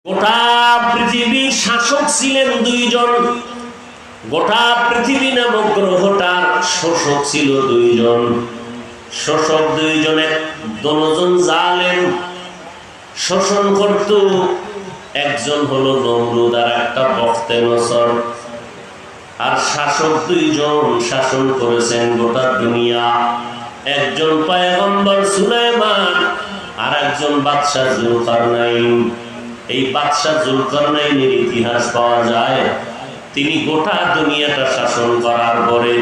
গোটা পৃথিবীর শাসক ছিলেন দুইজন, গোটা পৃথিবী নামক গ্রহটার শোষক ছিল দুইজন। শোষক দুইজনের দুজন জালেম, শোষণ করত। একজন হলো নমরুদ আর একটা বখতে নসর। আর শাসক দুইজন শাসন করেছেন গোটা দুনিয়া। একজন পয়গম্বর সুলাইমান আর একজন বাদশাহ জুলকারনাইন। এই বাদশাহ জুলকারনাইনের ইতিহাস পাওয়া যায়। তিনি গোটা দুনিয়াটা শাসন করার পরে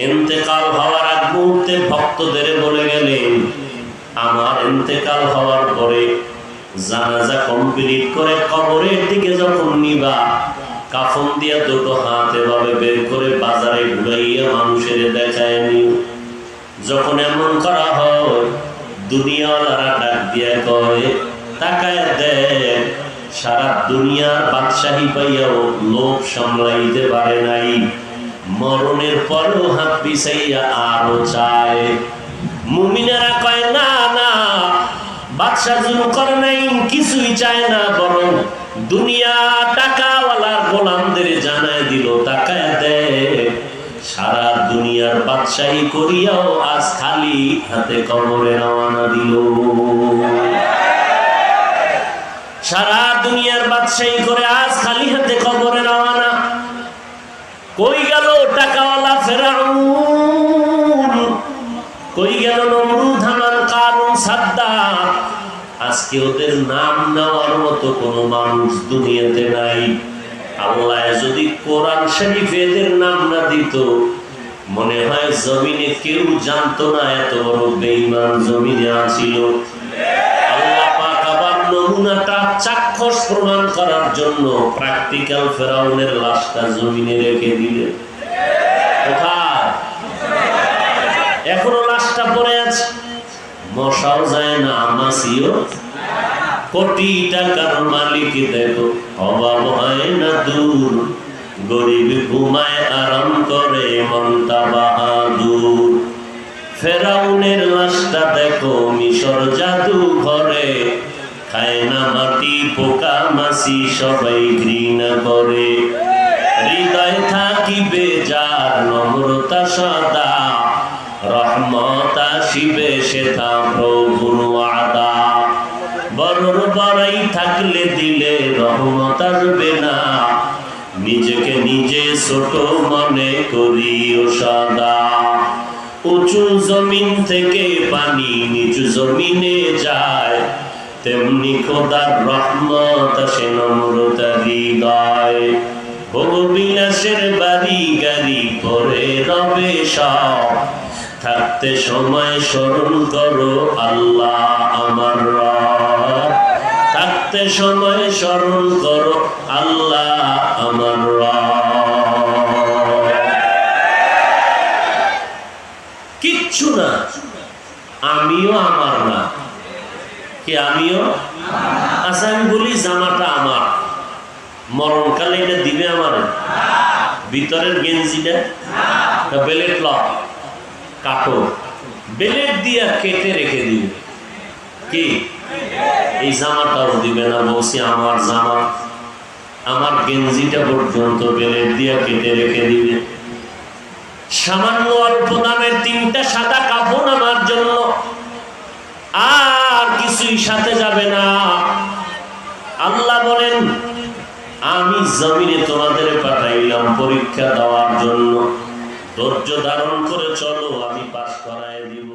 ইন্তেকাল হওয়ার আগ মুহূর্তে ভক্তদের বলে গেলেন, আমার ইন্তেকাল হওয়ার পরে জানাজা কমপ্লিট করে কবরের দিকে যখন নিবা, কাফন দিয়া দুটো হাত এভাবে বের করে বাজারে ঘুরাইয়া মানুষের দেখায় নিও। যখন এমন করা হয়, দুনিয়াওয়ালারা ডাক দিয়া কয়, তাকায় দেখ, সারা দুনিয়ার বাদশাহী পাইয়াও লোভ সামলাইতে পারে নাই, মরণের পরও হাত পিছাইয়া আরো চায়। মুমিনারা কয়, না না, বাদশাহ জুলকারনাইন কিছুই চায় না, বরং দুনিয়া টাকাওয়ালার গোলামদের জানায় দিল, তাকায় দেখ, সারা দুনিয়ার বাদশাহী করিয়াও আজ খালি হাতে কবরে রওনা দিল। সারা দুনিয়ার বাদশাহী করে আজ খালি হাতে কবরে রওনা। কই গেল টাকাওয়ালা ফেরাউন? কই গেল নমরুদ, হামান, কারুন, সাদ্দাত? আজকে ওদের নাম নেওয়ার মতো কোনো মানুষ দুনিয়াতে নাই। আল্লাহ যদি কোরআন শরীফে এদের নাম না দিত, মনে হয় জমিনে কেউ জানতো না এত বড় বেঈমান জমিনে আছিল। আল্লাহ পাক আবার নমুনাটা চাক্ষুষ প্রমাণ করার জন্য প্র্যাকটিক্যাল ফেরাউনের লাশটা জমিনে রেখে দিলেন। কোথায়? এখনো লাশটা পড়ে আছে, মশাও যায় না, মাছিও। কোটি টাকার মালিক দেখো, অভাব হয় না দূর, গরিব ঘুমায় আরাম করে মনটা বাহাদুর। ফেরাউনের লাশটা দেখো মিশর জাদু ঘরে, খায় না মাটি পোকা মাছি সবাই ঘৃণা করে। হৃদয় থাকিবে যার নম্রতা সদা, রহমত আসিবে সেথা প্রভুর ওয়াদা। বড়র বড়াই থাকলে দিলে রহমত আসবে না, নিজেকে নিজে ছোট মনে করিও সদা। উঁচু জমিন থেকে পানি নিচু জমিনে যায়, তেমনি খোদার রহমত আসে নম্রতা হৃদয়। ভোগবিলাসের বাড়ি গাড়ি পরে রবে সব, থাকতে সময় স্মরণ করো আল্লাহ আমার রব। থাকতে সময় স্মরণ করো আল্লাহ আমার রব। কিচ্ছু না, আমিও আমার না। কি আমিও? আচ্ছা আমি বলি জামাটা আমার, মরণকালে এটা দিবে আমার? ভিতরের গেঞ্জিটা বেলেট ল কাটো, বেলেট দিয়া কেটে রেখে দিবে। কি এই জামাটাও দিবে না? বলছি আমার জামা, আমার গেঞ্জিটা পর্যন্ত বেলেট দিয়া কেটে রেখে দিবে। সামান্য অল্প দামের 3টা সাদা কাপড় আমার জন্য, আর কিছুই সাথে যাবে না। আল্লাহ বলেন, আমি জমিনে তোমাদের পাঠাইলাম পরীক্ষা দেওয়ার জন্য, ধৈর্য ধারণ করে চলো, আমি পাস করায় দিব।